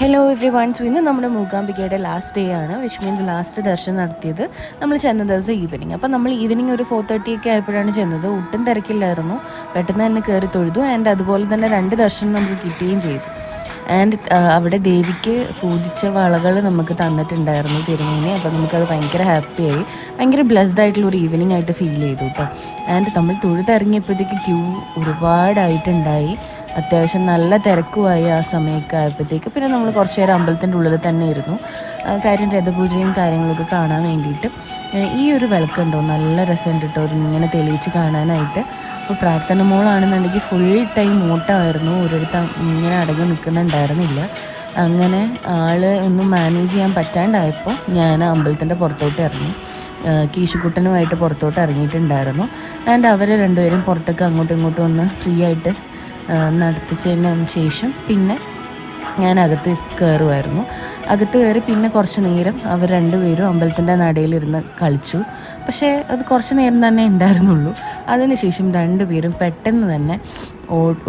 Hello every one. So ഇന്ന് നമ്മുടെ മൂകാംബികയുടെ last day ആണ്, വിച്ച് മീൻസ് ലാസ്റ്റ് ദർശനം നടത്തിയത് നമ്മൾ ചെന്ന ദിവസം ഈവനിങ്. അപ്പോൾ നമ്മൾ ഈവനിങ് ഒരു 4:30 ഒക്കെ ആയപ്പോഴാണ് ചെന്നത്. ഒട്ടും തിരക്കില്ലായിരുന്നു, പെട്ടെന്ന് തന്നെ കയറി തൊഴുതു. ആൻഡ് അതുപോലെ തന്നെ 2 ദർശനം നമുക്ക് കിട്ടുകയും ചെയ്തു. ആൻഡ് അവിടെ ദേവിക്ക് പൂജിച്ച വളകൾ നമുക്ക് തന്നിട്ടുണ്ടായിരുന്നു തിരുമേനി. അപ്പോൾ നമുക്കത് ഭയങ്കര ഹാപ്പിയായി, ഭയങ്കര ബ്ലെസ്ഡ് ആയിട്ടുള്ള ഒരു ഈവനിങ് ആയിട്ട് ഫീൽ ചെയ്തു കേട്ടോ. ആൻഡ് നമ്മൾ തൊഴുതിറങ്ങിയപ്പോഴത്തേക്ക് ക്യൂ ഒരുപാടായിട്ടുണ്ടായി, അത്യാവശ്യം നല്ല തിരക്കുമായി ആ സമയമൊക്കെ ആയപ്പോഴത്തേക്ക്. പിന്നെ നമ്മൾ കുറച്ച് നേരം അമ്പലത്തിൻ്റെ ഉള്ളിൽ തന്നെ ഇരുന്നു, കാര്യം രഥപൂജയും കാര്യങ്ങളൊക്കെ കാണാൻ വേണ്ടിയിട്ട്. ഈ ഒരു വിളക്കുണ്ടോ, നല്ല രസമുണ്ട് കേട്ടോ ഇങ്ങനെ തെളിയിച്ച് കാണാനായിട്ട്. അപ്പോൾ പ്രാർത്ഥന മോളാണെന്നുണ്ടെങ്കിൽ ഫുൾ ടൈം ഓട്ടമായിരുന്നു, ഒരിടത്ത് ഇങ്ങനെ അടങ്ങി നിൽക്കുന്നുണ്ടായിരുന്നില്ല. അങ്ങനെ ഒന്നും മാനേജ് ചെയ്യാൻ പറ്റാണ്ടായപ്പോൾ ഞാൻ അമ്പലത്തിൻ്റെ പുറത്തോട്ട് ഇറങ്ങി, കീശുക്കുട്ടനുമായിട്ട് പുറത്തോട്ട് ഇറങ്ങിയിട്ടുണ്ടായിരുന്നു. ആൻഡ് അവർ രണ്ടുപേരും പുറത്തൊക്കെ അങ്ങോട്ടും ഇങ്ങോട്ടും ഒന്ന് ഫ്രീ ആയിട്ട് നടത്തിച്ചതിന് ശേഷം പിന്നെ ഞാൻ അകത്ത് കയറുമായിരുന്നു. അകത്ത് കയറി പിന്നെ കുറച്ച് നേരം അവർ രണ്ടുപേരും അമ്പലത്തിൻ്റെ നടയിലിരുന്ന് കളിച്ചു. പക്ഷേ അത് കുറച്ച് നേരം തന്നെ ഉണ്ടായിരുന്നുള്ളൂ. അതിനുശേഷം രണ്ടുപേരും പെട്ടെന്ന് തന്നെ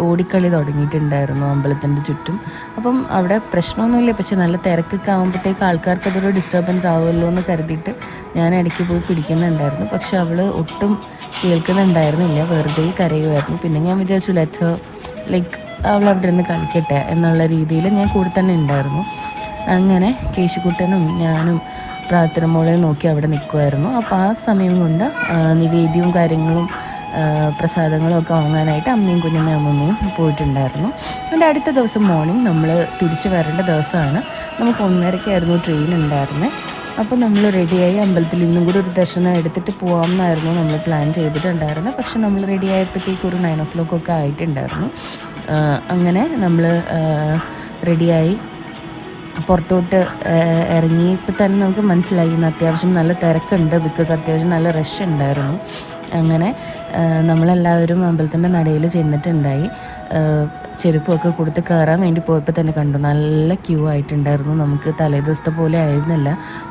ഓടിക്കളി തുടങ്ങിയിട്ടുണ്ടായിരുന്നു അമ്പലത്തിൻ്റെ ചുറ്റും. അപ്പം അവിടെ പ്രശ്നമൊന്നുമില്ല, പക്ഷെ നല്ല തിരക്കൊക്കെ ആകുമ്പോഴത്തേക്ക് ആൾക്കാർക്ക് അതൊരു ഡിസ്റ്റർബൻസ് ആവുമല്ലോ എന്ന് കരുതിയിട്ട് ഞാൻ ഇടയ്ക്ക് പോയി പിടിക്കുന്നുണ്ടായിരുന്നു. പക്ഷെ അവൾ ഒട്ടും കേൾക്കുന്നുണ്ടായിരുന്നില്ല, വെറുതെ കരയുമായിരുന്നു. പിന്നെ ഞാൻ വിചാരിച്ചു ലൈക്ക് അവൾ അവിടെ ഇരുന്ന് കളിക്കട്ടെ എന്നുള്ള രീതിയിൽ ഞാൻ കൂടെ തന്നെ ഉണ്ടായിരുന്നു. അങ്ങനെ കേശുക്കുട്ടനും ഞാനും പ്രാർത്ഥന മോളെ നോക്കി അവിടെ നിൽക്കുമായിരുന്നു. അപ്പോൾ ആ സമയം കൊണ്ട് നിവേദ്യവും കാര്യങ്ങളും പ്രസാദങ്ങളും ഒക്കെ വാങ്ങാനായിട്ട് അമ്മയും അമ്മമ്മയും പോയിട്ടുണ്ടായിരുന്നു. അതിൻ്റെ അടുത്ത ദിവസം മോർണിംഗ് നമ്മൾ തിരിച്ചു വരേണ്ട ദിവസമാണ്. നമുക്ക് 1:30-ക്കായിരുന്നു ട്രെയിൻ ഉണ്ടായിരുന്നത്. അപ്പോൾ നമ്മൾ റെഡിയായി അമ്പലത്തിൽ ഇന്നും കൂടി ഒരു ദർശനം എടുത്തിട്ട് പോകാമെന്നായിരുന്നു നമ്മൾ പ്ലാൻ ചെയ്തിട്ടുണ്ടായിരുന്നത്. പക്ഷെ നമ്മൾ റെഡി ആയപ്പോഴത്തേക്ക് ഒരു 9 o'clock ഒക്കെ ആയിട്ടുണ്ടായിരുന്നു. അങ്ങനെ നമ്മൾ റെഡിയായി പുറത്തോട്ട് ഇറങ്ങിയപ്പോൾ തന്നെ നമുക്ക് മനസ്സിലായി ഇന്ന് അത്യാവശ്യം നല്ല തിരക്കുണ്ട്, ബിക്കോസ് അത്യാവശ്യം നല്ല റഷ് ഉണ്ടായിരുന്നു. അങ്ങനെ നമ്മളെല്ലാവരും അമ്പലത്തിൻ്റെ നടയിൽ ചെന്നിട്ടുണ്ടായി. ചെരുപ്പൊക്കെ കൊടുത്ത് കയറാൻ വേണ്ടി പോയപ്പോൾ തന്നെ കണ്ടു നല്ല ക്യൂ ആയിട്ടുണ്ടായിരുന്നു. നമുക്ക് തലേദിവസത്തെ പോലെ ആയിരുന്നില്ല,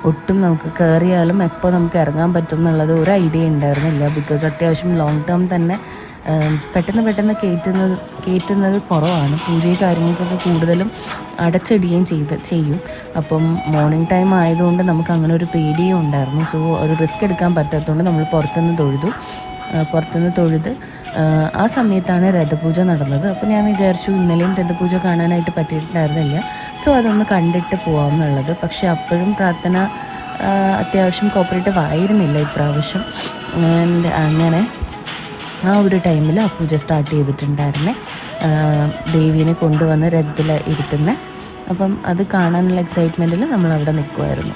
ഒട്ടും നമുക്ക് കയറിയാലും എപ്പോൾ നമുക്ക് ഇറങ്ങാൻ പറ്റും എന്നുള്ളത് ഒരു ഐഡിയ ഉണ്ടായിരുന്നില്ല. ബിക്കോസ് അത്യാവശ്യം ലോങ് ടേം തന്നെ പെട്ടെന്ന് കയറ്റുന്നത് കുറവാണ്. പൂജയും കാര്യങ്ങൾക്കൊക്കെ കൂടുതലും അടച്ചിടുകയും ചെയ്യും. അപ്പം മോർണിംഗ് ടൈം ആയതുകൊണ്ട് നമുക്ക് അങ്ങനെ ഒരു പേടിയും ഉണ്ടായിരുന്നു. സോ ഒരു റിസ്ക് എടുക്കാൻ പറ്റാത്തതുകൊണ്ട് നമ്മൾ പുറത്തുനിന്ന് തൊഴുത് ആ സമയത്താണ് രഥപൂജ നടന്നത്. അപ്പോൾ ഞാൻ വിചാരിച്ചു ഇന്നലെയും രഥപൂജ കാണാനായിട്ട് പറ്റിയിട്ടുണ്ടായിരുന്നില്ല, സോ അതൊന്ന് കണ്ടിട്ട് പോകാം എന്നുള്ളത്. പക്ഷെ അപ്പോഴും പ്രാർത്ഥന അത്യാവശ്യം കോപ്പറേറ്റീവ് ആയിരുന്നില്ല ഇപ്രാവശ്യം. ആൻഡ് അങ്ങനെ ആ ഒരു ടൈമിൽ ആ പൂജ സ്റ്റാർട്ട് ചെയ്തിട്ടുണ്ടായിരുന്നേ, ദേവീനെ കൊണ്ടുവന്ന് രഥത്തിൽ ഇരുത്തുന്നത്. അപ്പം അത് കാണാനുള്ള എക്സൈറ്റ്മെൻറ്റിൽ നമ്മളവിടെ നിൽക്കുമായിരുന്നു.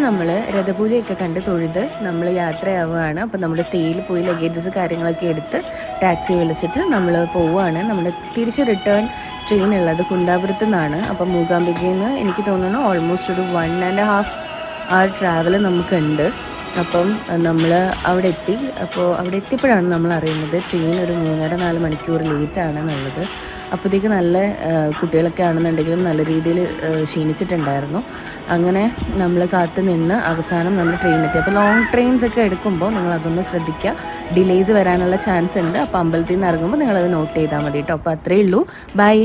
നമ്മൾ രഥപൂജയൊക്കെ കണ്ട് തൊഴുത് നമ്മൾ യാത്രയാവുകയാണ്. അപ്പോൾ നമ്മുടെ സ്റ്റേയിൽ പോയി ലഗേജസ് കാര്യങ്ങളൊക്കെ എടുത്ത് ടാക്സി വിളിച്ചിട്ട് നമ്മൾ പോവുകയാണ്. നമ്മൾ തിരിച്ച് റിട്ടേൺ ട്രെയിൻ ഉള്ളത് കുന്താപുരത്തു നിന്നാണ്. അപ്പം മൂകാംബികയിൽ നിന്ന് എനിക്ക് തോന്നുന്നു ഓൾമോസ്റ്റ് ഒരു 1.5 hour ട്രാവൽ നമുക്കുണ്ട്. അപ്പം നമ്മൾ അവിടെ എത്തി. അപ്പോൾ അവിടെ എത്തിയപ്പോഴാണ് നമ്മൾ അറിയുന്നത് ട്രെയിൻ ഒരു 3.5-4 മണിക്കൂർ ലേറ്റാണെന്നുള്ളത്. അപ്പോഴത്തേക്ക് നല്ല കുട്ടികളൊക്കെ ആണെന്നുണ്ടെങ്കിലും നല്ല രീതിയിൽ ക്ഷീണിച്ചിട്ടുണ്ടായിരുന്നു. അങ്ങനെ നമ്മൾ കാത്തു നിന്ന് അവസാനം നമ്മൾ ട്രെയിനെത്തി. അപ്പോൾ ലോങ് ട്രെയിൻസ് ഒക്കെ എടുക്കുമ്പോൾ നിങ്ങളതൊന്ന് ശ്രദ്ധിക്കുക, ഡിലേസ് വരാനുള്ള ചാൻസ് ഉണ്ട്. അപ്പോൾ അമ്പലത്തിൽ നിന്ന് ഇറങ്ങുമ്പോൾ നിങ്ങളത് നോട്ട് ചെയ്താൽ മതി കേട്ടോ. അപ്പോൾ അത്രയേ ഉള്ളൂ. ബൈ.